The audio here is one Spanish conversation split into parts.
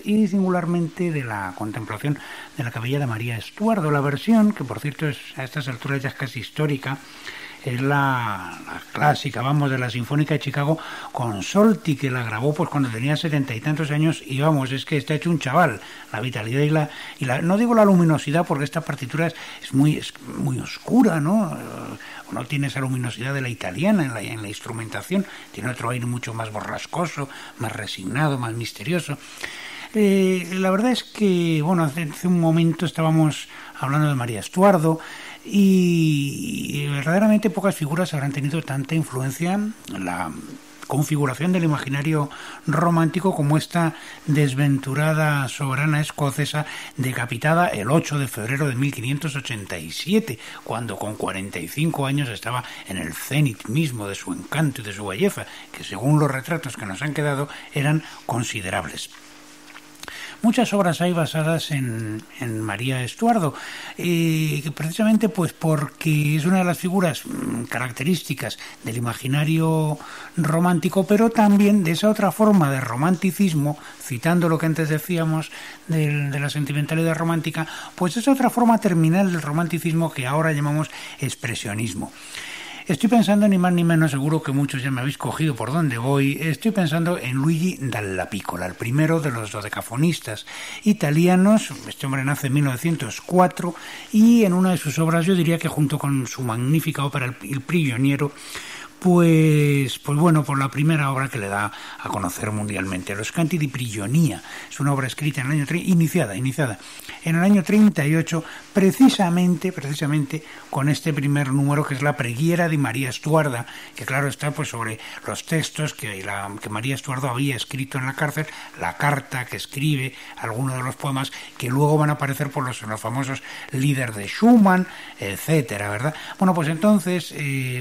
y singularmente de la contemplación de la capilla de María Estuardo. La versión, que por cierto es a estas alturas ya es casi histórica, es la clásica, vamos, de la Sinfónica de Chicago con Solti, que la grabó pues cuando tenía 70 y tantos años, y vamos, es que está hecho un chaval. La vitalidad y la no digo la luminosidad, porque esta partitura es muy oscura, ¿no? No tiene esa luminosidad de la italiana en la instrumentación, tiene otro aire mucho más borrascoso, más resignado, más misterioso. La verdad es que, bueno, hace un momento estábamos hablando de María Estuardo, y verdaderamente pocas figuras habrán tenido tanta influencia en la configuración del imaginario romántico como esta desventurada soberana escocesa decapitada el 8 de febrero de 1587, cuando con 45 años estaba en el cenit mismo de su encanto y de su belleza, que según los retratos que nos han quedado eran considerables. Muchas obras hay basadas en María Estuardo, precisamente pues porque es una de las figuras características del imaginario romántico, pero también de esa otra forma de romanticismo, citando lo que antes decíamos de la sentimentalidad romántica, pues es otra forma terminal del romanticismo que ahora llamamos expresionismo. Estoy pensando, ni más ni menos, seguro que muchos ya me habéis cogido por dónde voy, estoy pensando en Luigi Dalla Piccola, el primero de los dodecafonistas italianos. Este hombre nace en 1904 y en una de sus obras, yo diría que junto con su magnífica ópera Il Prigioniero, pues bueno, por la primera obra que le da a conocer mundialmente, Los Canti di Prigionia. Es una obra escrita en el año iniciada en el año 38, precisamente con este primer número, que es la Preghiera di Maria Stuarda, que claro está pues sobre los textos que María Estuardo había escrito en la cárcel, la carta que escribe, algunos de los poemas que luego van a aparecer por los famosos Lieder de Schumann, etcétera, ¿verdad? Bueno, pues entonces,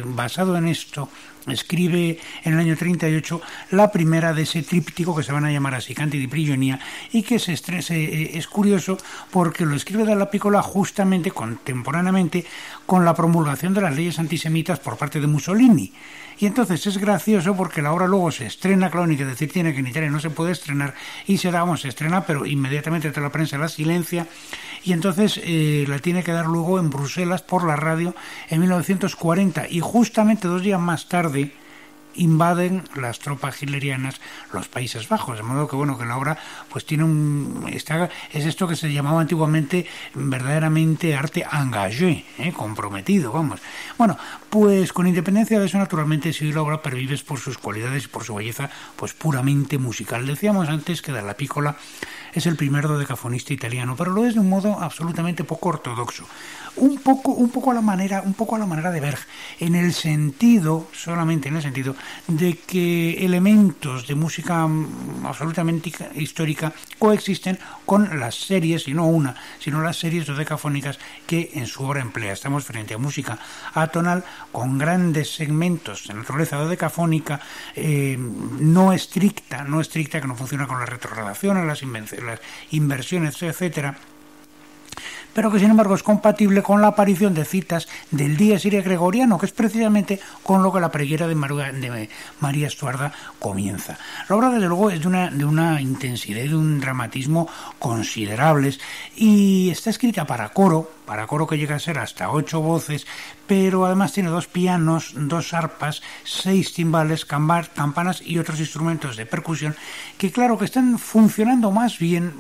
basado en esto, escribe en el año 38 la primera de ese tríptico que se van a llamar así, Canti di Prigionia, y que es curioso porque lo escribe Dalla Piccola justamente contemporáneamente con la promulgación de las leyes antisemitas por parte de Mussolini. Y entonces es gracioso porque la obra luego se estrena, claro, ni que decir tiene que en Italia no se puede estrenar, y se estrena, pero inmediatamente toda la prensa la silencia, y entonces la tiene que dar luego en Bruselas por la radio en 1940, y justamente 2 días más tarde invaden las tropas hitlerianas los Países Bajos, de modo que bueno, que la obra pues tiene es esto que se llamaba antiguamente verdaderamente arte engagé, comprometido, vamos. Bueno, pues con independencia de eso, naturalmente, si la obra pervive por sus cualidades y por su belleza pues puramente musical. Decíamos antes que Dalla Piccola es el primer dodecafonista italiano, pero lo es de un modo absolutamente poco ortodoxo. Un poco a la manera de Berg, solamente en el sentido de que elementos de música absolutamente histórica coexisten con las series, y no una, sino las series dodecafónicas que en su obra emplea. Estamos frente a música atonal con grandes segmentos de naturaleza dodecafónica, no estricta, que no funciona con las retrogradaciones, las inversiones, etcétera, pero que sin embargo es compatible con la aparición de citas del Dies Irae gregoriano, que es precisamente con lo que la Preghiera de María Estuarda comienza. La obra, desde luego, es de una intensidad y de un dramatismo considerables, y está escrita para coro que llega a ser hasta 8 voces, pero además tiene 2 pianos, 2 arpas, 6 timbales, campanas y otros instrumentos de percusión que, claro, que están funcionando más bien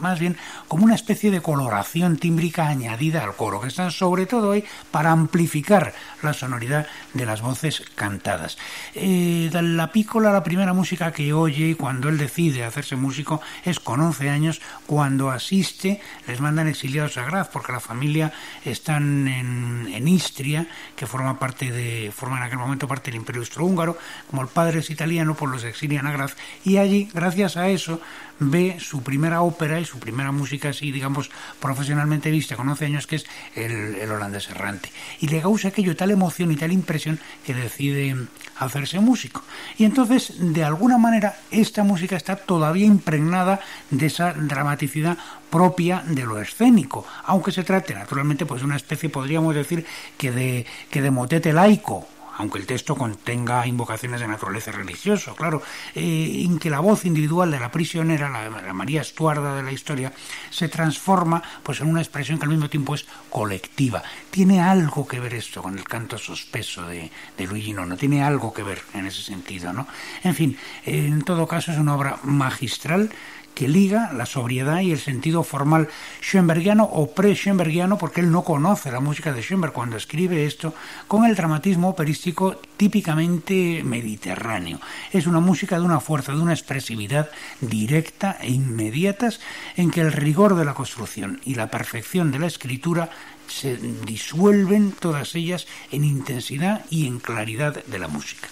como una especie de coloración tímbrica añadida al coro, que están sobre todo ahí para amplificar la sonoridad de las voces cantadas. Dalla Piccola, la primera música que oye cuando él decide hacerse músico es con 11 años, cuando asiste, les mandan exiliados a Graz, porque la familia están en Istria, que forma en aquel momento parte del Imperio Austrohúngaro. Como el padre es italiano, pues los exilian a Graz, y allí, gracias a eso, ve su primera ópera y su primera música así, digamos, profesionalmente vista con 11 años, que es el holandés errante, y le causa aquello tal emoción y tal impresión que decide hacerse músico. Y entonces, de alguna manera, esta música está todavía impregnada de esa dramaticidad propia de lo escénico, aunque se trate naturalmente pues de una especie, podríamos decir, que de motete laico, aunque el texto contenga invocaciones de naturaleza religiosa, claro, en que la voz individual de la prisionera, la María Estuarda de la historia, se transforma pues en una expresión que al mismo tiempo es colectiva. Tiene algo que ver esto con el canto sospeso de Luigi Nono, tiene algo que ver en ese sentido, ¿no? En fin, en todo caso es una obra magistral que liga la sobriedad y el sentido formal schoenbergiano o pre-schoenbergiano, porque él no conoce la música de Schoenberg cuando escribe esto, con el dramatismo operístico típicamente mediterráneo. Es una música de una fuerza, de una expresividad directa e inmediatas, en que el rigor de la construcción y la perfección de la escritura se disuelven todas ellas en intensidad y en claridad de la música.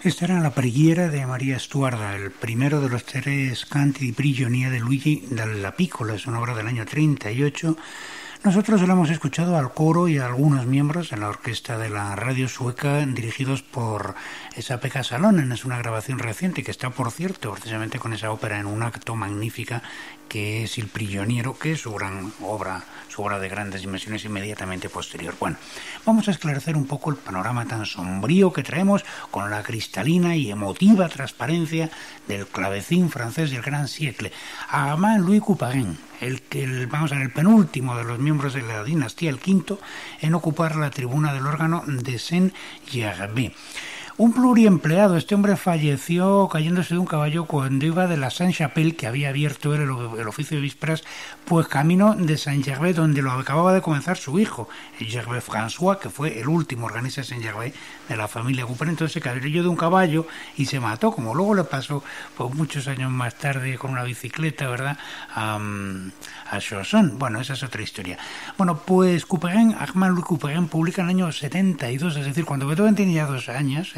Esta era la preghiera de María Stuarda, el primero de los tres canti di prigionia de Luigi Dalla Piccola, es una obra del año 38. Nosotros lo hemos escuchado al coro y a algunos miembros de la orquesta de la radio sueca dirigidos por Esa-Pekka Salonen. Es una grabación reciente que está, por cierto, precisamente con esa ópera en un acto magnífica que es Il Prigioniero, que es su gran obra, su obra de grandes dimensiones inmediatamente posterior. Bueno, vamos a esclarecer un poco el panorama tan sombrío que traemos con la cristalina y emotiva transparencia del clavecín francés del Grand Siècle. Armand Louis Couperin, vamos a ver, el penúltimo de los miembros de la dinastía, el quinto, en ocupar la tribuna del órgano de Saint-Gervais. Un pluriempleado, este hombre falleció cayéndose de un caballo cuando iba de la Saint-Chapelle, que había abierto el oficio de vísperas, pues camino de Saint-Gervais, donde lo acababa de comenzar su hijo, el Gervais François, que fue el último organista de Saint-Gervais de la familia Couperin. Entonces se cayó de un caballo y se mató, como luego le pasó pues, muchos años más tarde con una bicicleta, ¿verdad?, a Chausson. Bueno, esa es otra historia. Bueno, pues Armand Louis Couperin publica en el año 72, es decir, cuando Beethoven tenía ya 2 años,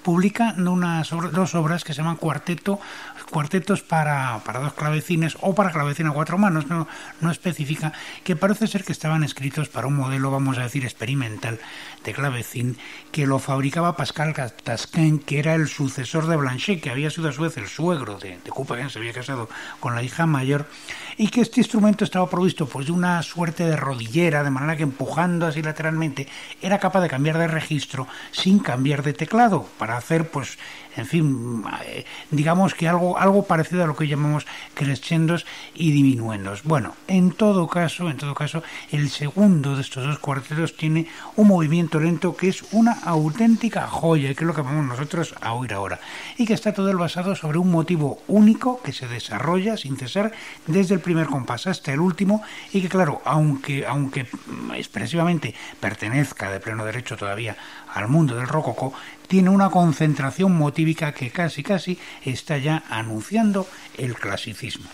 publica dos obras que se llaman cuartetos para 2 clavecines o para clavecín a 4 manos, no especifica, que parece ser que estaban escritos para un modelo, vamos a decir, experimental de clavecín que lo fabricaba Pascal Tasquin, que era el sucesor de Blanchet, que había sido a su vez el suegro de Couperin, se había casado con la hija mayor, y que este instrumento estaba provisto pues de una suerte de rodillera, de manera que empujando así lateralmente era capaz de cambiar de registro sin cambiar de teclado, para hacer pues en fin, digamos que algo parecido a lo que llamamos crescendos y diminuendos. Bueno, en todo caso, el segundo de estos 2 cuartetos tiene un movimiento lento que es una auténtica joya, que es lo que vamos nosotros a oír ahora, y que está todo basado sobre un motivo único que se desarrolla sin cesar desde el primer compás hasta el último, y que claro, aunque expresivamente pertenezca de pleno derecho todavía al mundo del rococó, tiene una concentración motívica que casi está ya anunciando el clasicismo.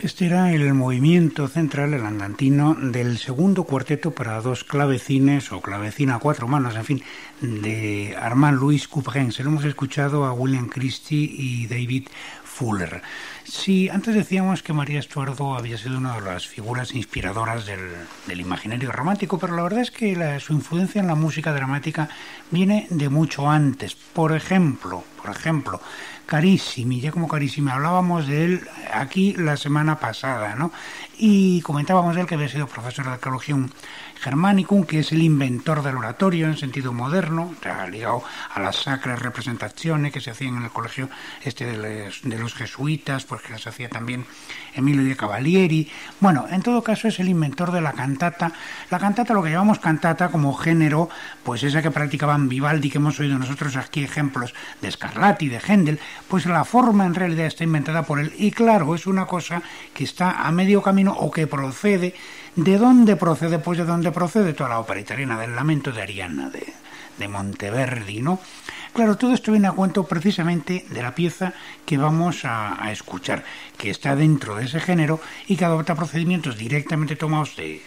Este era el movimiento central, el andantino, del segundo cuarteto para dos clavecines o clavecina a cuatro manos, en fin, de Armand-Louis Couperin. Se lo hemos escuchado a William Christie y David Fuller. Sí, antes decíamos que María Estuardo había sido una de las figuras inspiradoras del imaginario romántico, pero la verdad es que su influencia en la música dramática viene de mucho antes. Por ejemplo, Carissimi, ya como Carissimi, hablábamos de él aquí la semana pasada, ¿no? Y comentábamos de él que había sido profesor de Archaeologium Germanicum, que es el inventor del oratorio en sentido moderno, o sea, ligado a las sacras representaciones que se hacían en el colegio de los jesuitas, pues que las hacía también Emilio de Cavalieri. Bueno, en todo caso es el inventor de la cantata. La cantata, lo que llamamos cantata como género, pues esa que practicaban Vivaldi, que hemos oído nosotros aquí ejemplos de Scarlatti, de Händel, pues la forma en realidad está inventada por él. Y claro, es una cosa que está a medio camino o que procede. ¿De dónde procede? Pues de dónde procede toda la ópera italiana, del Lamento de Arianna, de Monteverdi, ¿no? Claro, todo esto viene a cuento precisamente de la pieza que vamos a escuchar, que está dentro de ese género y que adopta procedimientos directamente tomados de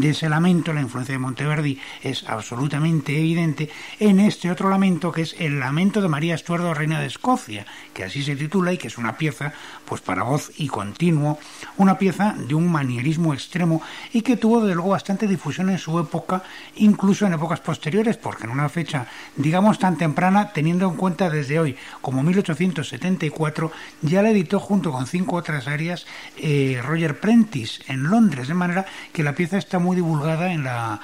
ese lamento. La influencia de Monteverdi es absolutamente evidente en este otro lamento, que es el Lamento de María Estuardo, reina de Escocia, que así se titula y que es una pieza pues para voz y continuo, una pieza de un manierismo extremo y que tuvo desde luego bastante difusión en su época, incluso en épocas posteriores, porque en una fecha digamos tan temprana, teniendo en cuenta desde hoy como 1874, ya la editó junto con 5 otras arias Roger Prentice en Londres, de manera que la pieza está muy divulgada en la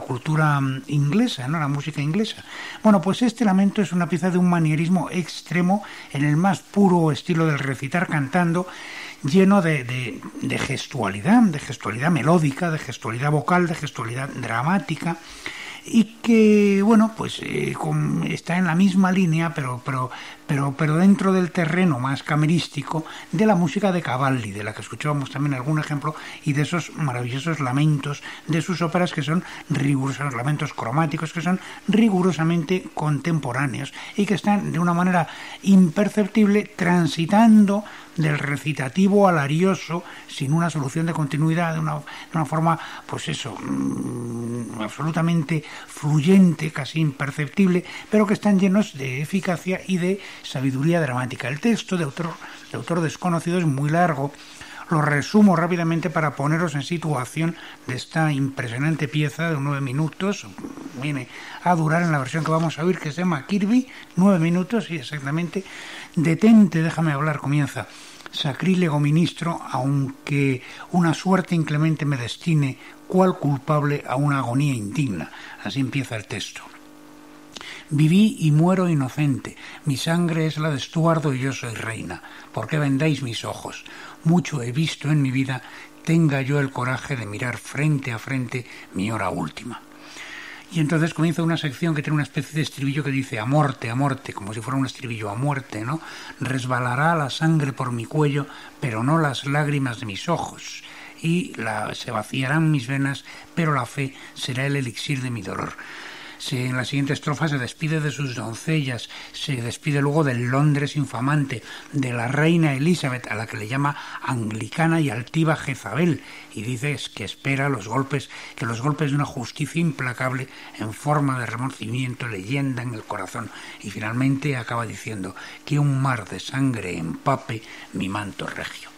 cultura inglesa, ¿no? La música inglesa. Bueno, pues este lamento es una pieza de un manierismo extremo en el más puro estilo del recitar cantando, lleno de gestualidad melódica, de gestualidad vocal, de gestualidad dramática, y que, bueno, pues está en la misma línea, pero dentro del terreno más camerístico de la música de Cavalli, de la que escuchábamos también algún ejemplo, y de esos maravillosos lamentos de sus óperas que son rigurosos, lamentos cromáticos que son rigurosamente contemporáneos y que están de una manera imperceptible transitando del recitativo al arioso sin una solución de continuidad, de una forma, pues eso, absolutamente fluyente, casi imperceptible, pero que están llenos de eficacia y de sabiduría dramática. El texto de autor desconocido es muy largo. Lo resumo rápidamente para poneros en situación de esta impresionante pieza de 9 minutos. Viene a durar en la versión que vamos a oír, que se llama Kirby, 9 minutos, y exactamente. Detente, déjame hablar, comienza. Sacrílego ministro, aunque una suerte inclemente me destine, cual culpable a una agonía indigna. Así empieza el texto. Viví y muero inocente, mi sangre es la de Estuardo y yo soy reina. ¿Por qué vendáis mis ojos? Mucho he visto en mi vida, tenga yo el coraje de mirar frente a frente mi hora última. Y entonces comienza una sección que tiene una especie de estribillo que dice a muerte, como si fuera un estribillo a muerte, ¿no? Resbalará la sangre por mi cuello, pero no las lágrimas de mis ojos. Y se vaciarán mis venas, pero la fe será el elixir de mi dolor. En la siguiente estrofa se despide de sus doncellas, se despide luego del Londres infamante, de la reina Elizabeth, a la que le llama anglicana y altiva Jezabel, y dice que espera los golpes de una justicia implacable en forma de remordimiento le hiendan el corazón, y finalmente acaba diciendo que un mar de sangre empape mi manto regio.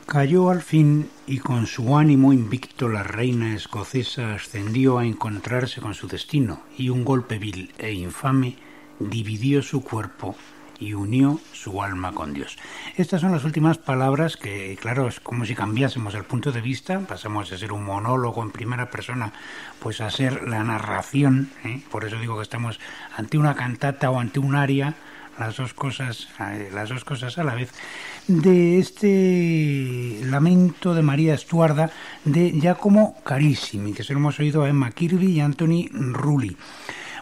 Cayó al fin y con su ánimo invicto la reina escocesa ascendió a encontrarse con su destino y un golpe vil e infame dividió su cuerpo y unió su alma con Dios. Estas son las últimas palabras que, claro, es como si cambiásemos el punto de vista, pasamos de ser un monólogo en primera persona, pues a ser la narración, ¿eh? Por eso digo que estamos ante una cantata o ante un aria, las dos cosas a la vez, de este lamento de María Estuarda de Giacomo Carissimi, que se lo hemos oído a Emma Kirby y Anthony Rulli.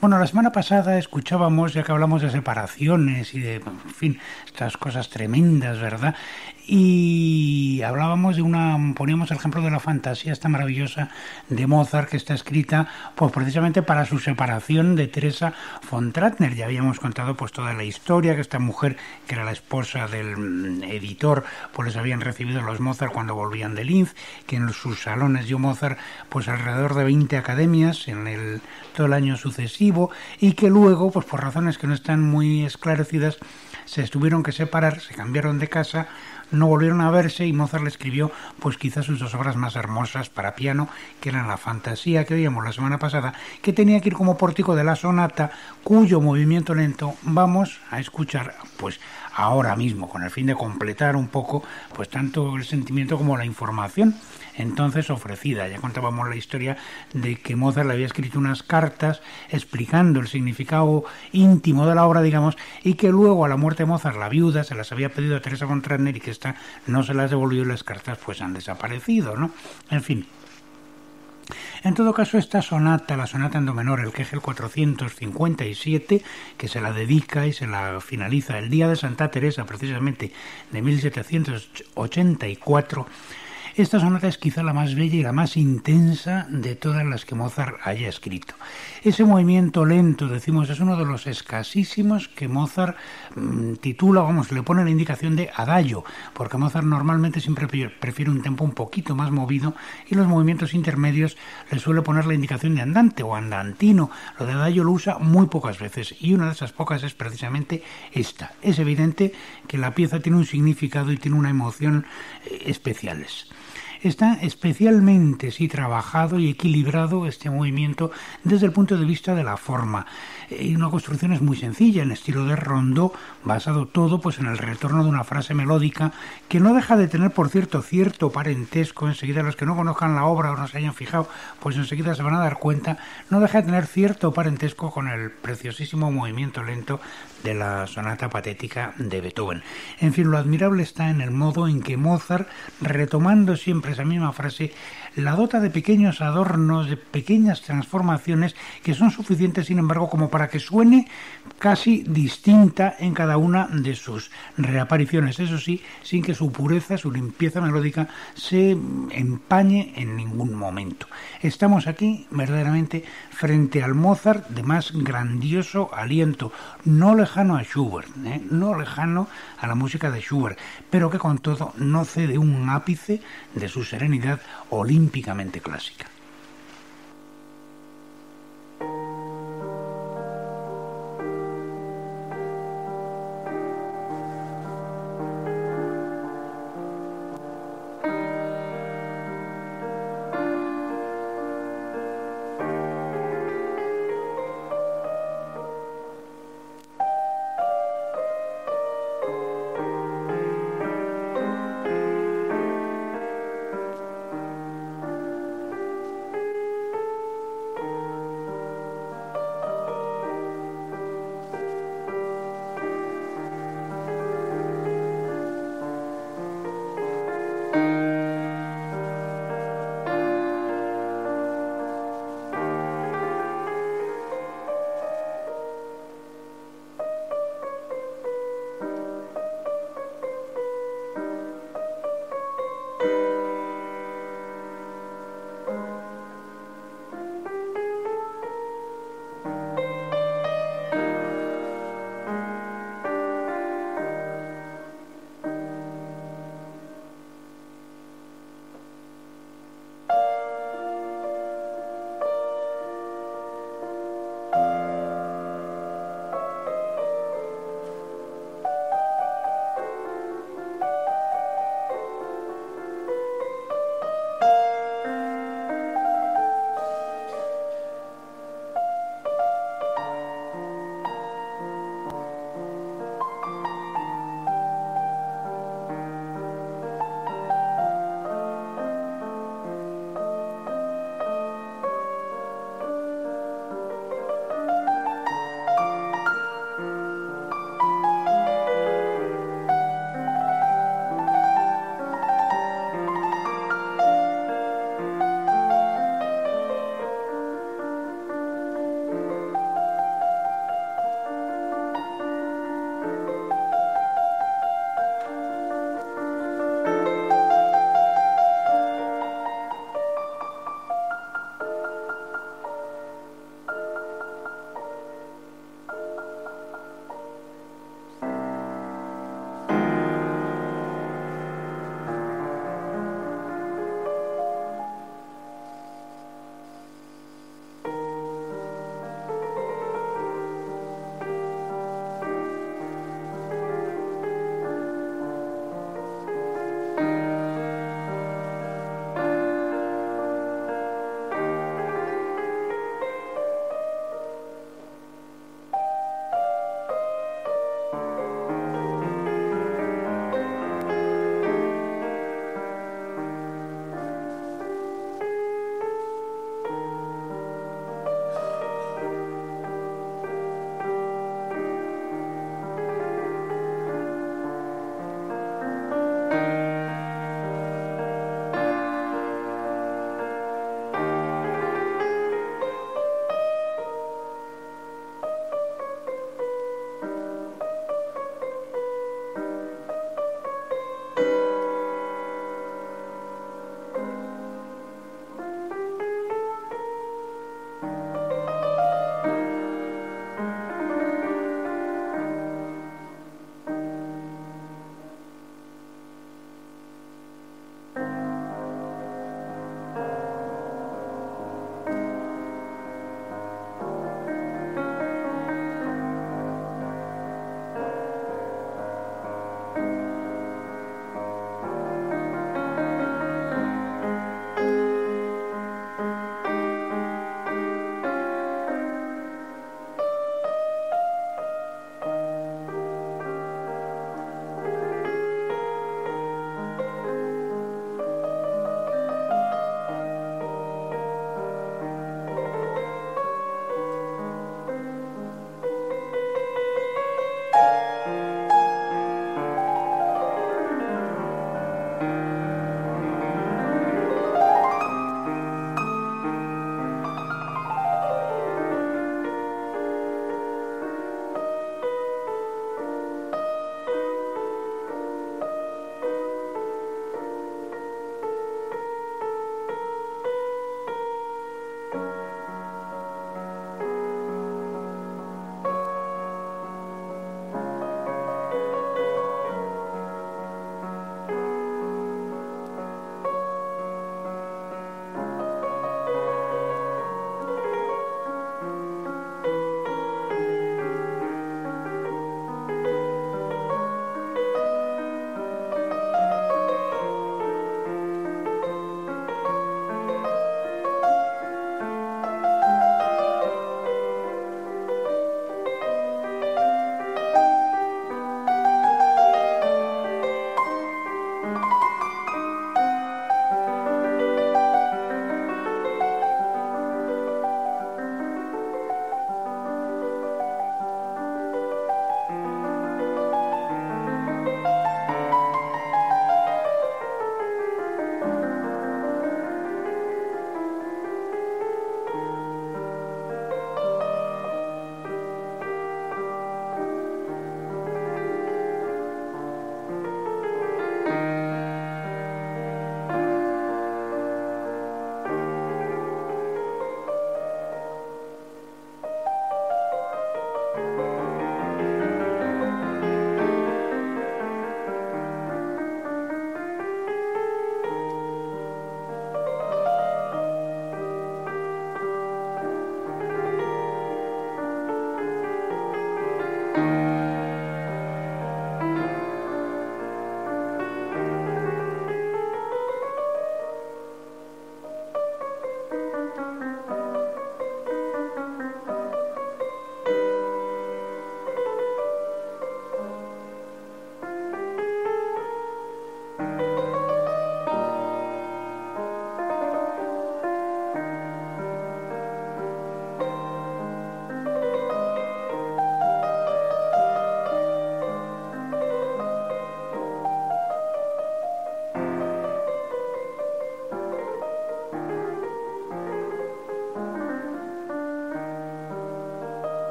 Bueno, la semana pasada escuchábamos, ya que hablamos de separaciones y de, en fin, estas cosas tremendas, ¿verdad? Y hablábamos poníamos el ejemplo de la fantasía esta maravillosa de Mozart, que está escrita pues precisamente para su separación de Teresa von Trattner. Ya habíamos contado pues toda la historia, que esta mujer, que era la esposa del editor, pues les habían recibido los Mozart cuando volvían de Linz, que en sus salones dio Mozart pues alrededor de 20 academias en todo el año sucesivo, y que luego, pues por razones que no están muy esclarecidas, se tuvieron que separar, se cambiaron de casa, no volvieron a verse, y Mozart le escribió pues quizás sus dos obras más hermosas para piano, que eran la fantasía que oíamos la semana pasada, que tenía que ir como pórtico de la sonata, cuyo movimiento lento vamos a escuchar pues ahora mismo, con el fin de completar un poco pues tanto el sentimiento como la información entonces ofrecida. Ya contábamos la historia de que Mozart le había escrito unas cartas explicando el significado íntimo de la obra, digamos, y que luego a la muerte de Mozart, la viuda, se las había pedido a Teresa von Trattner y que ésta no se las devolvió, y las cartas pues han desaparecido, ¿no? En fin. En todo caso, esta sonata, la sonata en do menor, el Kegel 457, que se la dedica y se la finaliza el día de Santa Teresa, precisamente de 1784, esta sonata es quizá la más bella y la más intensa de todas las que Mozart haya escrito. Ese movimiento lento, decimos, es uno de los escasísimos que Mozart titula, le pone la indicación de adagio, porque Mozart normalmente siempre prefiere un tempo un poquito más movido, y los movimientos intermedios le suele poner la indicación de andante o andantino. Lo de adagio lo usa muy pocas veces, y una de esas pocas es precisamente esta. Es evidente que la pieza tiene un significado y tiene una emoción especiales. Está especialmente trabajado y equilibrado este movimiento desde el punto de vista de la forma. Una construcción es muy sencilla, en estilo de rondó, basado todo pues en el retorno de una frase melódica que no deja de tener, por cierto, cierto parentesco. Enseguida los que no conozcan la obra o no se hayan fijado, pues enseguida se van a dar cuenta, no deja de tener cierto parentesco con el preciosísimo movimiento lento de la sonata patética de Beethoven. En fin, lo admirable está en el modo en que Mozart, retomando siempre esa misma frase, la dota de pequeños adornos, de pequeñas transformaciones que son suficientes, sin embargo, como para que suene casi distinta en cada una de sus reapariciones. Eso sí, sin que su pureza, su limpieza melódica se empañe en ningún momento. Estamos aquí verdaderamente frente al Mozart de más grandioso aliento, no lejano a Schubert, no lejano a la música de Schubert, pero que con todo no cede un ápice de su serenidad olímpicamente clásica.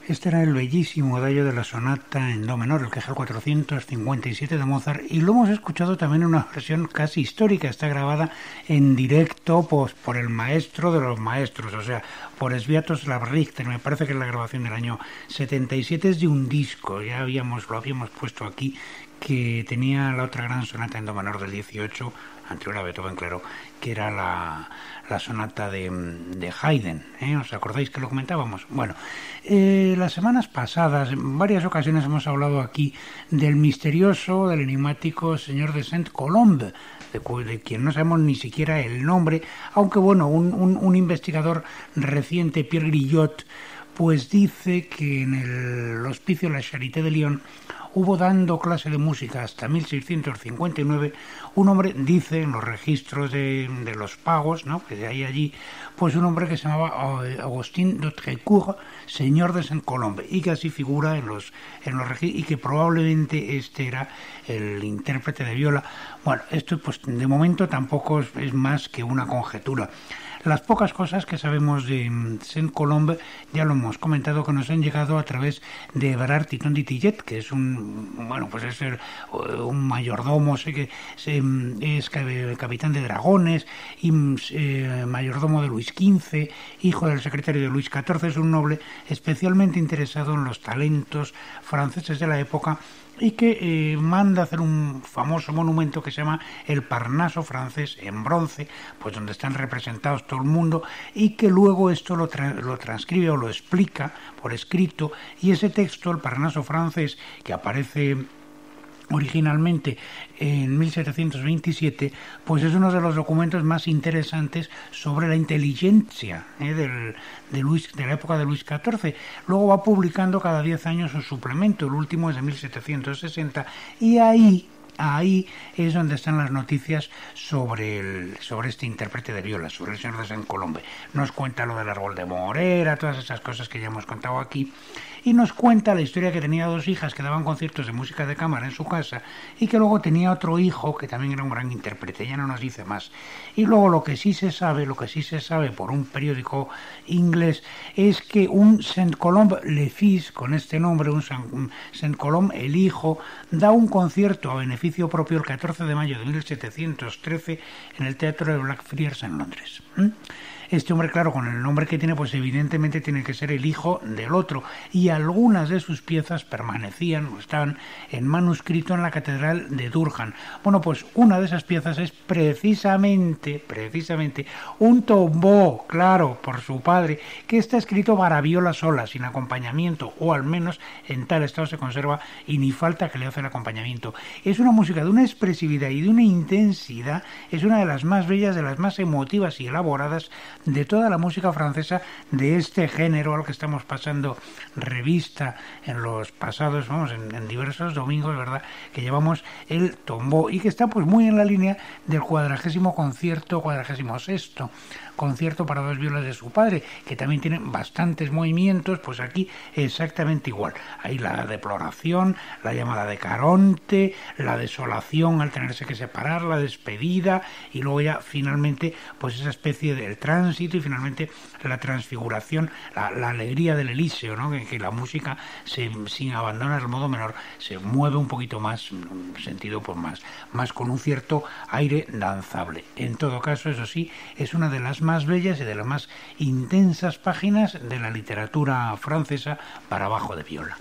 Este era el bellísimo adagio de la sonata en do menor, el Kegel 457 de Mozart, y lo hemos escuchado también en una versión casi histórica. Está grabada en directo pues, por el maestro de los maestros, o sea, por Sviatoslav Richter. Me parece que es la grabación del año 77, es de un disco, lo habíamos puesto aquí, que tenía la otra gran sonata en do menor del 18, anterior a Beethoven, claro, que era la sonata de Haydn, ¿eh? ¿Os acordáis que lo comentábamos? Bueno, las semanas pasadas, en varias ocasiones hemos hablado aquí del misterioso, del enigmático señor de Saint-Colombe, de quien no sabemos ni siquiera el nombre, aunque bueno, un investigador reciente, Pierre Grillot, pues dice que en el Hospicio La Charité de Lyon hubo dando clase de música hasta 1659 un hombre, dice en los registros de los pagos, ¿no?, que hay allí, pues un hombre que se llamaba Agustín de Trécourt, señor de Saint-Colombe, y que así figura en los registros, y que probablemente este era el intérprete de viola. Bueno, esto pues de momento tampoco es más que una conjetura. Las pocas cosas que sabemos de Saint-Colombe, ya lo hemos comentado, que nos han llegado a través de Evrard Titon de Tillet, que es un mayordomo, es capitán de dragones y mayordomo de Luis XV, hijo del secretario de Luis XIV. Es un noble especialmente interesado en los talentos franceses de la época, y que manda hacer un famoso monumento que se llama el Parnaso francés en bronce, pues donde están representados todo el mundo, y que luego esto lo transcribe o lo explica por escrito, y ese texto, el Parnaso francés, que aparece originalmente en 1727, pues es uno de los documentos más interesantes sobre la inteligencia de la época de Luis XIV. Luego va publicando cada 10 años su suplemento, el último es de 1760, y ahí es donde están las noticias sobre este intérprete de viola, sobre el señor de Saint-Colombe. Nos cuenta lo del árbol de Morera, todas esas cosas que ya hemos contado aquí, y nos cuenta la historia que tenía dos hijas que daban conciertos de música de cámara en su casa, y que luego tenía otro hijo que también era un gran intérprete. Ya no nos dice más. Y luego lo que sí se sabe por un periódico inglés, es que un Saint-Colombe le Fils, con este nombre, un Saint-Colombe el hijo, da un concierto a beneficio propio el 14 de mayo de 1713 en el Teatro de Blackfriars en Londres. Este hombre, claro, con el nombre que tiene, pues evidentemente tiene que ser el hijo del otro, y algunas de sus piezas permanecían o estaban en manuscrito en la Catedral de Durham. Bueno, pues una de esas piezas es precisamente un tombeau, claro, por su padre, que está escrito para viola sola, sin acompañamiento, o al menos en tal estado se conserva, y ni falta que le hace el acompañamiento. Es una música de una expresividad y de una intensidad, es una de las más bellas, de las más emotivas y elaboradas de toda la música francesa, de este género al que estamos pasando revista en los pasados, en diversos domingos, ¿verdad?, que llevamos el tombeau, y que está pues muy en la línea del 46º concierto para dos violas de su padre, que también tiene bastantes movimientos. Pues aquí exactamente igual. Hay la deploración, la llamada de Caronte, la desolación al tenerse que separar, la despedida, y luego ya finalmente pues esa especie del tránsito, y finalmente la transfiguración, la alegría del Elíseo, ¿no?, que la música, sin abandonar el modo menor, se mueve un poquito más, en un sentido pues más con un cierto aire danzable. En todo caso, eso sí, es una de las más bellas y de las más intensas páginas de la literatura francesa para bajo de viola.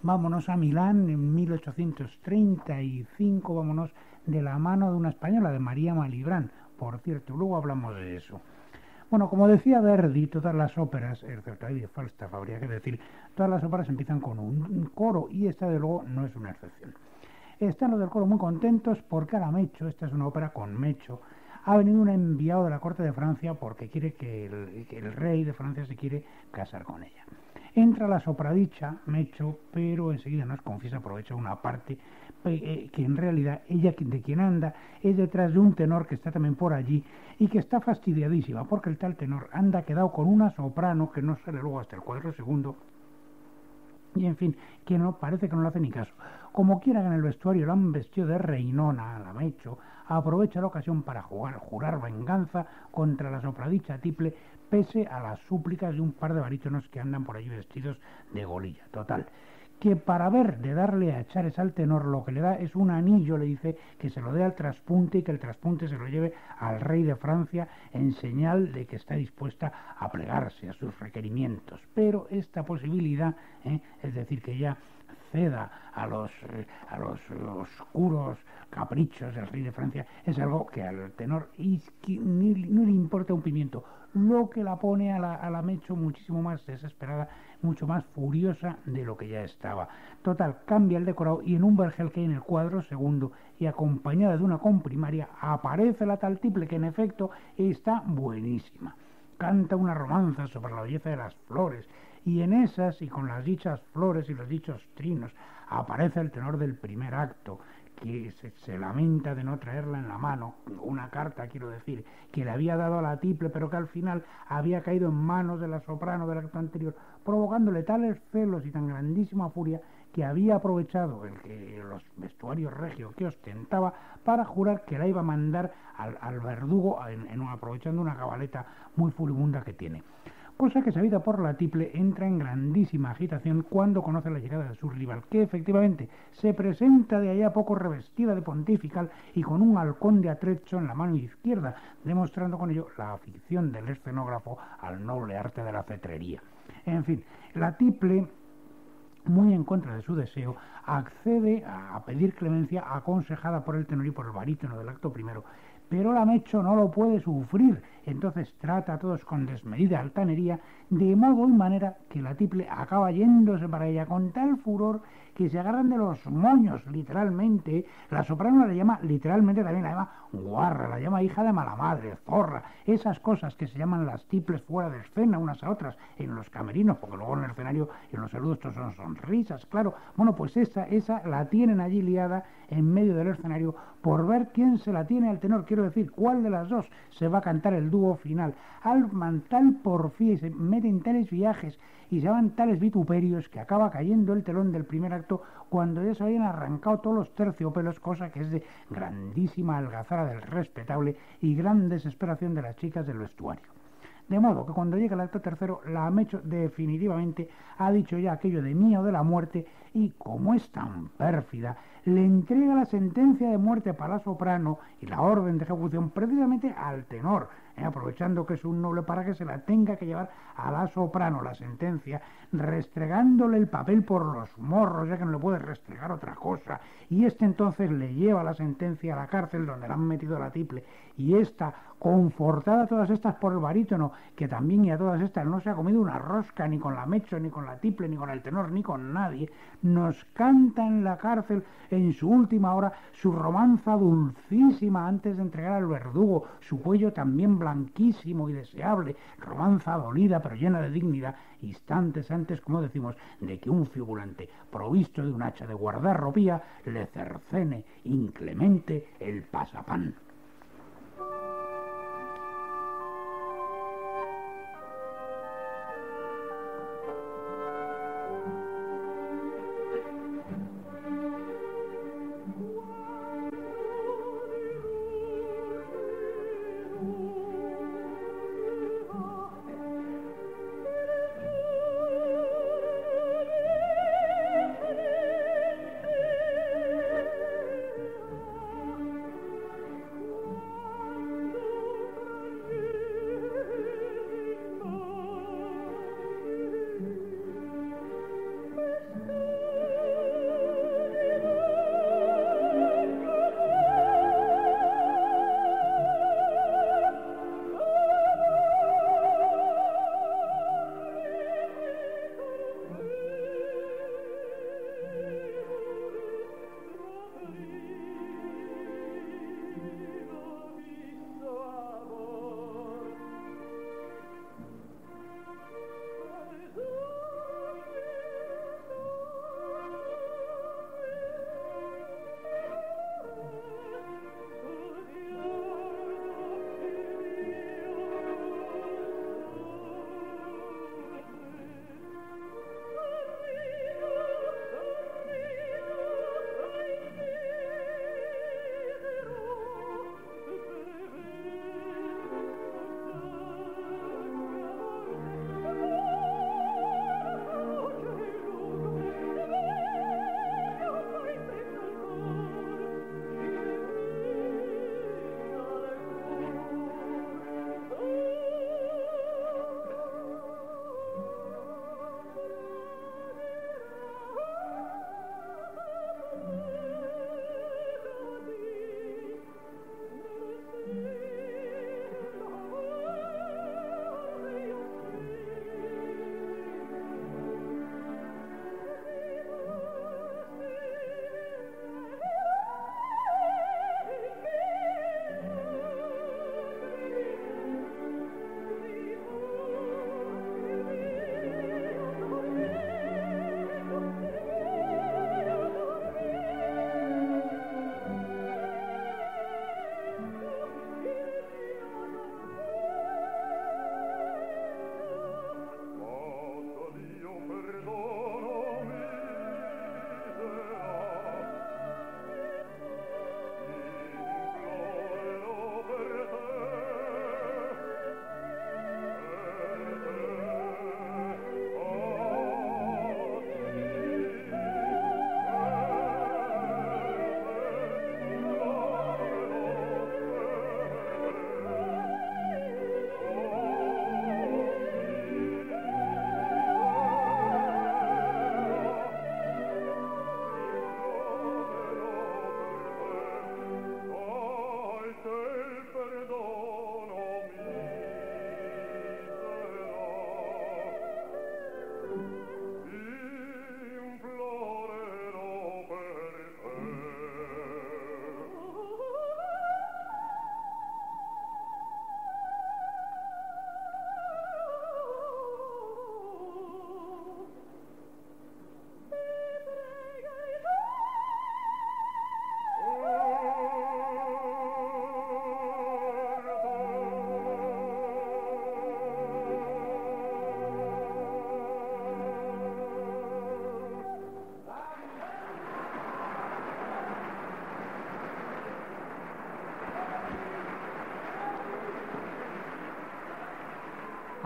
Vámonos a Milán en 1835, vámonos de la mano de una española, de María Malibran, por cierto, luego hablamos de eso. Bueno, como decía Verdi, todas las óperas, excepto ahí de Falstaff, habría que decir, todas las óperas empiezan con un coro y esta de luego no es una excepción. Están los del coro muy contentos porque ahora Mecho, esta es una ópera con Mecho, ha venido un enviado de la corte de Francia porque quiere que el rey de Francia se quiere casar con ella. Entra la sopradicha, Mecho, pero enseguida nos confiesa, aprovecha una parte que en realidad ella de quien anda es detrás de un tenor que está también por allí y que está fastidiadísima porque el tal tenor anda quedado con una soprano que no sale luego hasta el cuadro segundo y en fin, que no parece que no le hace ni caso. Como quiera que en el vestuario la han vestido de reinona, la Mecho, aprovecha la ocasión para jurar venganza contra la sopradicha tiple, pese a las súplicas de un par de barítonos que andan por allí vestidos de golilla. Total, que para ver de darle a Echares al tenor lo que le da es un anillo, le dice que se lo dé al traspunte y que el traspunte se lo lleve al rey de Francia en señal de que está dispuesta a plegarse a sus requerimientos. Pero esta posibilidad, es decir, que ella ceda a los oscuros caprichos del rey de Francia, es algo que al tenor no le importa un pimiento, lo que la pone a la Mecho muchísimo más desesperada, mucho más furiosa de lo que ya estaba. Total, cambia el decorado y en un vergel que hay en el cuadro segundo y acompañada de una comprimaria aparece la tal tiple que en efecto está buenísima. Canta una romanza sobre la belleza de las flores y en esas y con las dichas flores y los dichos trinos aparece el tenor del primer acto que se lamenta de no traerla en la mano, una carta quiero decir, que le había dado a la tiple pero que al final había caído en manos de la soprano del acto anterior, provocándole tales celos y tan grandísima furia que había aprovechado los vestuarios regios que ostentaba para jurar que la iba a mandar al verdugo aprovechando una cabaleta muy furibunda que tiene. Cosa que sabida por la tiple entra en grandísima agitación cuando conoce la llegada de su rival, que efectivamente se presenta de allá a poco revestida de pontifical y con un halcón de atrecho en la mano izquierda, demostrando con ello la afición del escenógrafo al noble arte de la cetrería. En fin, la tiple, muy en contra de su deseo, accede a pedir clemencia aconsejada por el tenor y por el barítono del acto primero, pero la Mecho no lo puede sufrir, entonces trata a todos con desmedida altanería, de modo y manera que la tiple acaba yéndose para ella con tal furor que se agarran de los moños, literalmente. La soprano la llama, literalmente también la llama guarra, la llama hija de mala madre, zorra, esas cosas que se llaman las tiples fuera de escena unas a otras en los camerinos, porque luego en el escenario y en los saludos estos son sonrisas, claro. Bueno, pues esa la tienen allí liada en medio del escenario por ver quién se la tiene al tenor, quiero decir, cuál de las dos se va a cantar el dúo final. Alman tal porfía y se meten tales viajes y se van tales vituperios que acaba cayendo el telón del primer acto cuando ya se habían arrancado todos los terciopelos, cosa que es de grandísima algazara del respetable y gran desesperación de las chicas del vestuario. De modo que cuando llega el acto tercero, la Mecho definitivamente ha dicho ya aquello de mí o de la muerte y, como es tan pérfida, le entrega la sentencia de muerte para la soprano y la orden de ejecución precisamente al tenor, aprovechando que es un noble para que se la tenga que llevar a la soprano la sentencia, restregándole el papel por los morros, ya que no le puede restregar otra cosa, y este entonces le lleva la sentencia a la cárcel donde la han metido a la tiple, y esta, confortada a todas estas por el barítono, que también y a todas estas no se ha comido una rosca ni con la Mecho, ni con la tiple, ni con el tenor, ni con nadie, nos canta en la cárcel en su última hora su romanza dulcísima antes de entregar al verdugo, su cuello también blanquísimo y deseable, romanza dolida pero llena de dignidad, instantes antes, como decimos, de que un figurante provisto de un hacha de guardarropía le cercene inclemente el pasapán.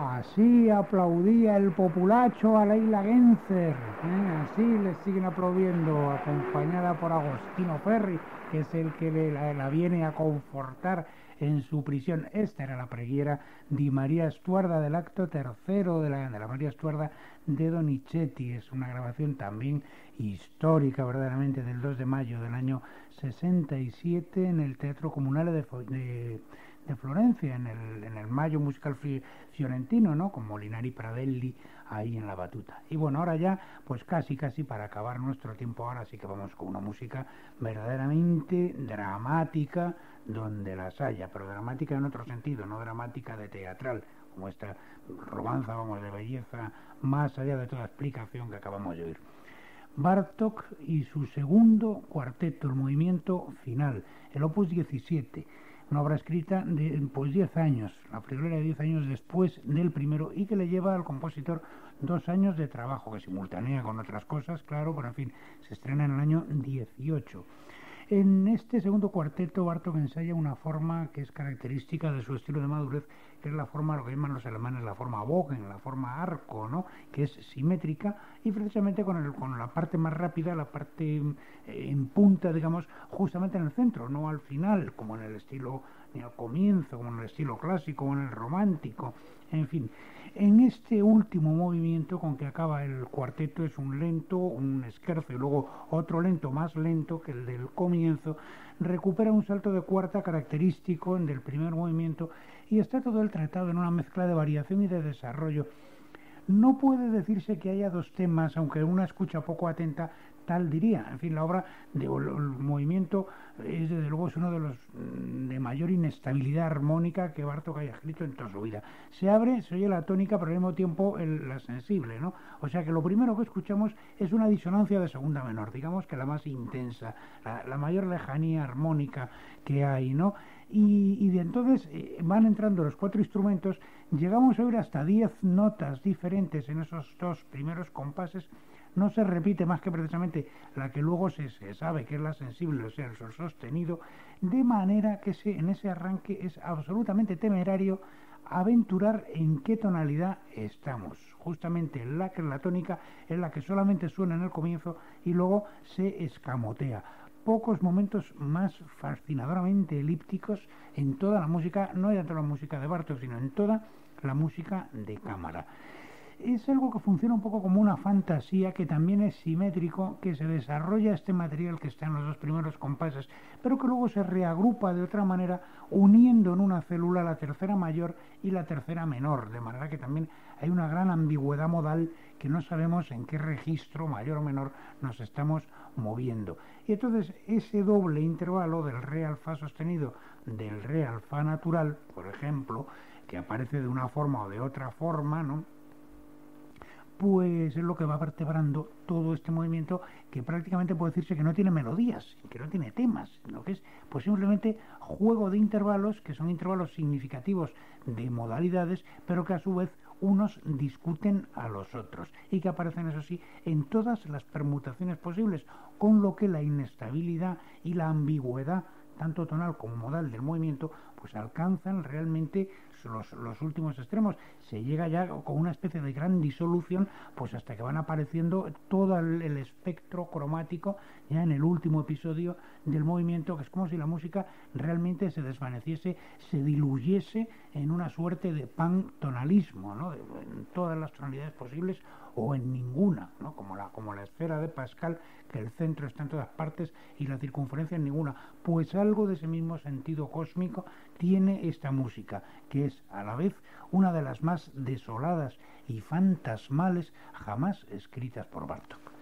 Así aplaudía el populacho a Leila Genzer, así le siguen aplaudiendo, acompañada por Agostino Ferri, que es el que la viene a confortar en su prisión. Esta era la preghiera di María Stuarda del acto tercero de la María Stuarda de Donizetti. Es una grabación también histórica, verdaderamente, del 2 de mayo del año 67 en el Teatro Comunale de Florencia, en el Mayo Musical Fiorentino, ¿no? Con Molinari Pradelli ahí en la batuta. Y bueno, ahora ya, pues casi para acabar nuestro tiempo, ahora sí que vamos con una música verdaderamente dramática, donde las haya, pero dramática en otro sentido, no dramática de teatral, como esta romanza, vamos, de belleza, más allá de toda explicación que acabamos de oír. Bartók y su segundo cuarteto, el movimiento final, el opus 17, una obra escrita de pues 10 años, la friolera de 10 años después del primero, y que le lleva al compositor 2 años de trabajo, que simultánea con otras cosas, claro, pero en fin, se estrena en el año 18. En este segundo cuarteto, Bartók ensaya una forma que es característica de su estilo de madurez, que es la forma, lo que llaman los alemanes, la forma Bogen, la forma arco, ¿no? Que es simétrica y precisamente con la parte más rápida, la parte en punta, digamos, justamente en el centro, no al final, como en el estilo, ni al comienzo, como en el estilo clásico o en el romántico, en fin. En este último movimiento con que acaba el cuarteto es un lento, un scherzo y luego otro lento más lento que el del comienzo, recupera un salto de cuarta característico del primer movimiento y está todo el tratado en una mezcla de variación y de desarrollo. No puede decirse que haya dos temas, aunque una escucha poco atenta tal diría. En fin, la obra el movimiento es desde luego es uno de los de mayor inestabilidad armónica que Bartók haya escrito en toda su vida. Se abre, se oye la tónica, pero al mismo tiempo la sensible, ¿no? O sea que lo primero que escuchamos es una disonancia de segunda menor, digamos que la más intensa, la mayor lejanía armónica que hay, ¿no? Y de entonces van entrando los 4 instrumentos, llegamos a oír hasta 10 notas diferentes en esos 2 primeros compases. No se repite más que precisamente la que luego se sabe que es la sensible, o sea, el sol sostenido, de manera que en ese arranque es absolutamente temerario aventurar en qué tonalidad estamos. Justamente la que es la tónica es la que solamente suena en el comienzo y luego se escamotea. Pocos momentos más fascinadoramente elípticos en toda la música, no en toda la música de Bartók, sino en toda la música de cámara. Es algo que funciona un poco como una fantasía, que también es simétrico, que se desarrolla este material que está en los 2 primeros compases, pero que luego se reagrupa de otra manera, uniendo en una célula la tercera mayor y la tercera menor, de manera que también hay una gran ambigüedad modal que no sabemos en qué registro, mayor o menor, nos estamos moviendo. Y entonces ese doble intervalo del re al fa sostenido, del re al fa natural, por ejemplo, que aparece de una forma o de otra forma, ¿no?, pues es lo que va vertebrando todo este movimiento, que prácticamente puede decirse que no tiene melodías, que no tiene temas, sino que es pues simplemente juego de intervalos, que son intervalos significativos de modalidades, pero que a su vez unos discuten a los otros y que aparecen, eso sí, en todas las permutaciones posibles, con lo que la inestabilidad y la ambigüedad tanto tonal como modal del movimiento, pues alcanzan realmente los últimos extremos. Se llega ya con una especie de gran disolución, pues hasta que van apareciendo todo el espectro cromático ya en el último episodio del movimiento, que es como si la música realmente se desvaneciese, se diluyese en una suerte de pantonalismo, ¿no? En todas las tonalidades posibles o en ninguna, ¿no? Como la esfera de Pascal, que el centro está en todas partes y la circunferencia en ninguna. Pues algo de ese mismo sentido cósmico tiene esta música, que es a la vez una de las más desoladas y fantasmales jamás escritas por Bartók.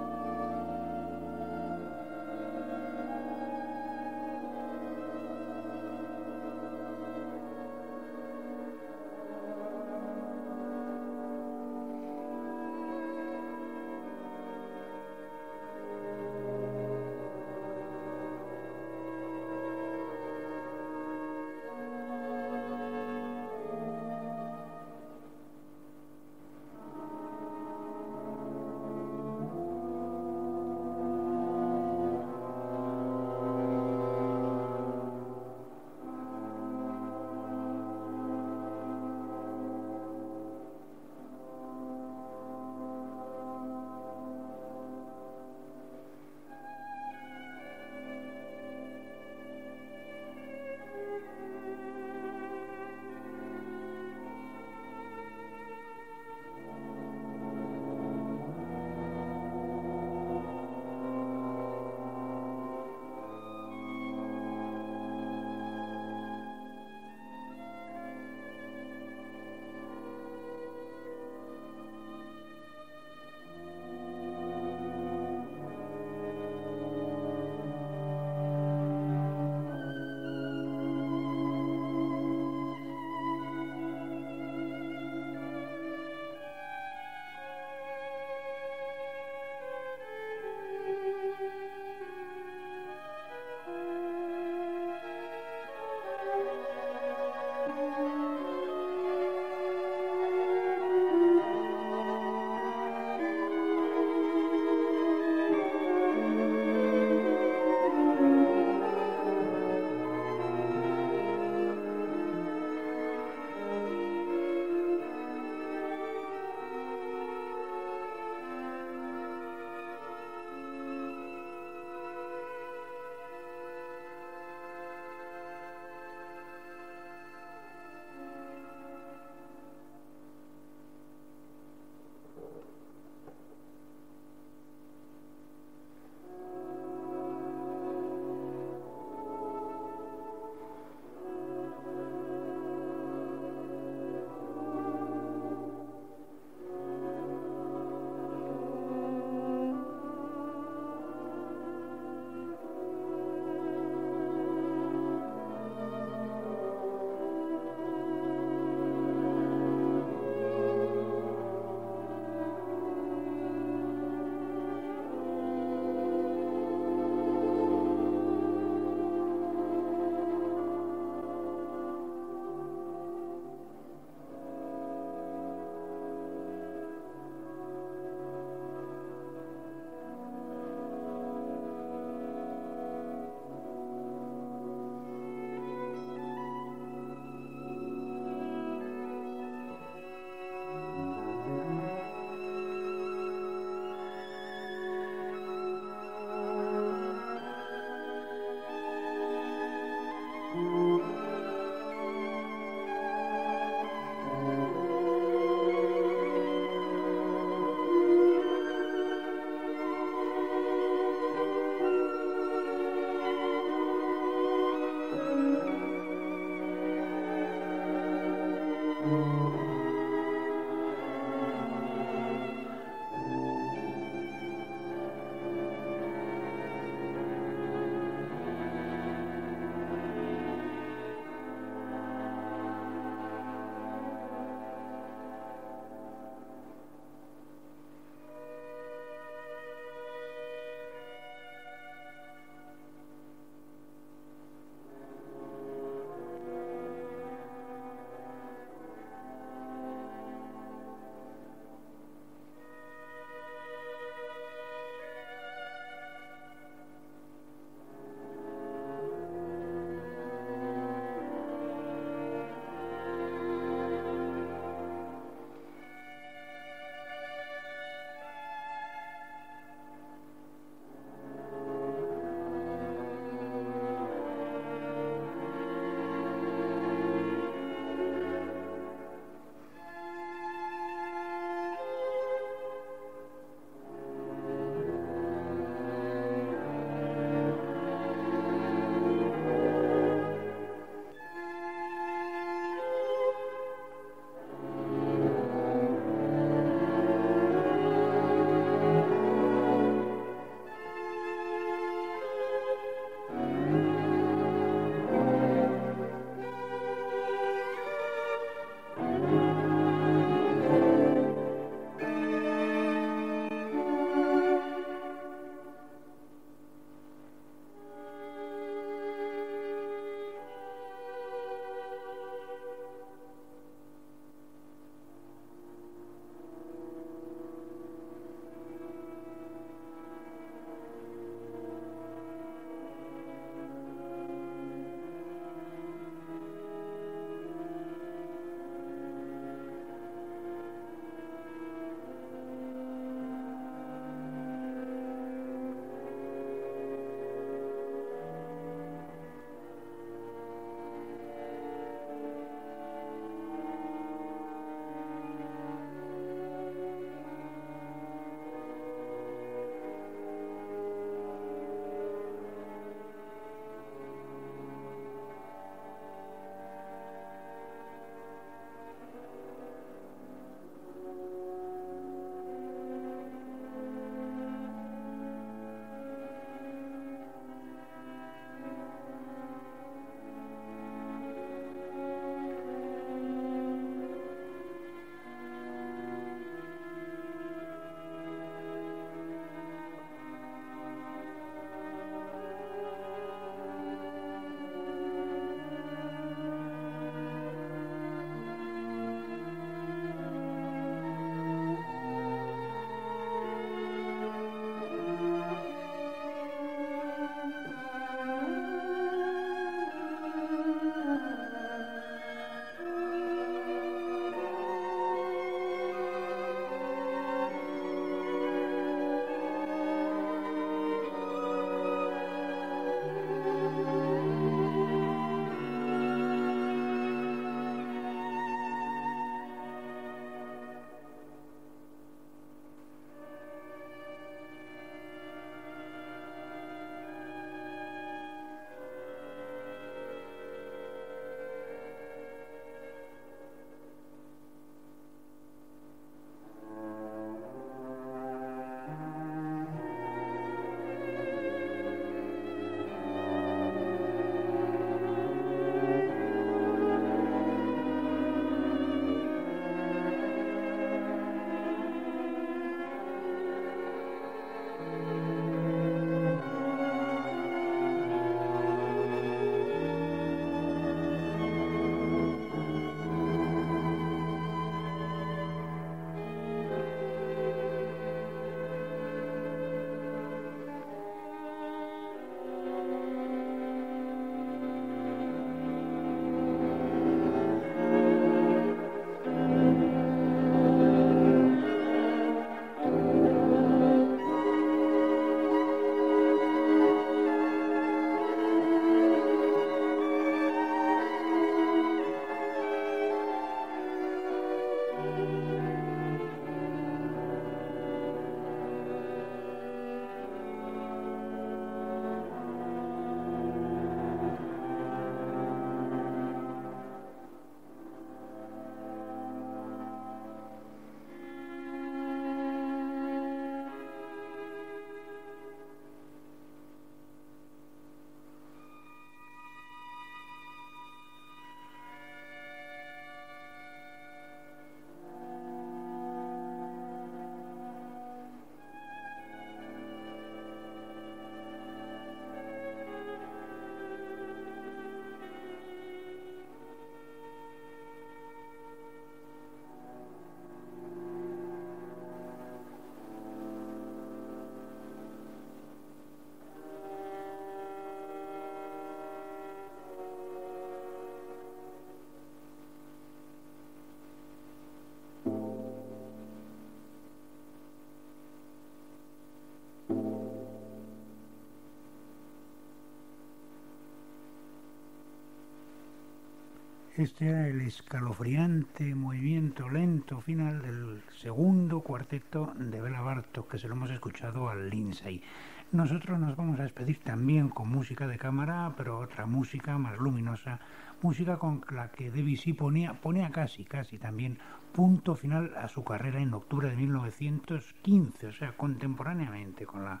Este era el escalofriante movimiento lento final del segundo cuarteto de Béla Bartók, que se lo hemos escuchado al Lindsay. Nosotros nos vamos a despedir también con música de cámara, pero otra música más luminosa, música con la que Debussy ponía casi también punto final a su carrera en octubre de 1915, o sea, contemporáneamente con la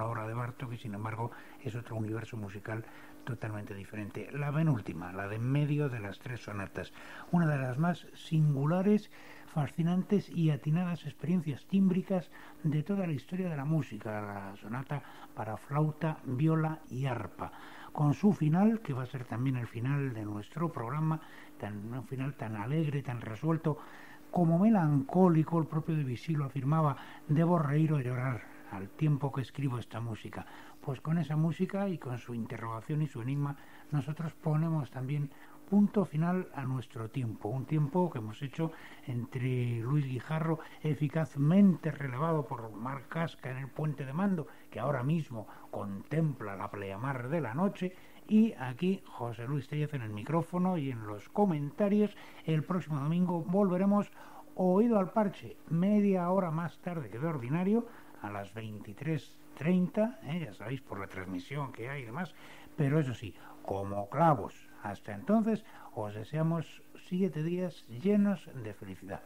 obra de Bartók, y sin embargo es otro universo musical totalmente diferente. La penúltima, la de en medio de las tres sonatas, una de las más singulares, fascinantes y atinadas experiencias tímbricas de toda la historia de la música, la sonata para flauta, viola y arpa, con su final, que va a ser también el final de nuestro programa, un final tan alegre, tan resuelto, como melancólico. El propio Debussy lo afirmaba: debo reír o llorar al tiempo que escribo esta música. Pues con esa música y con su interrogación y su enigma, nosotros ponemos también punto final a nuestro tiempo, un tiempo que hemos hecho entre Luis Guijarro, eficazmente relevado por Marc Casca en el puente de mando, que ahora mismo contempla la pleamar de la noche, y aquí José Luis Tellez en el micrófono y en los comentarios. El próximo domingo volveremos, oído al parche, media hora más tarde que de ordinario, a las 23:30, ya sabéis, por la transmisión que hay y demás, pero eso sí, como clavos. Hasta entonces, os deseamos 7 días llenos de felicidad.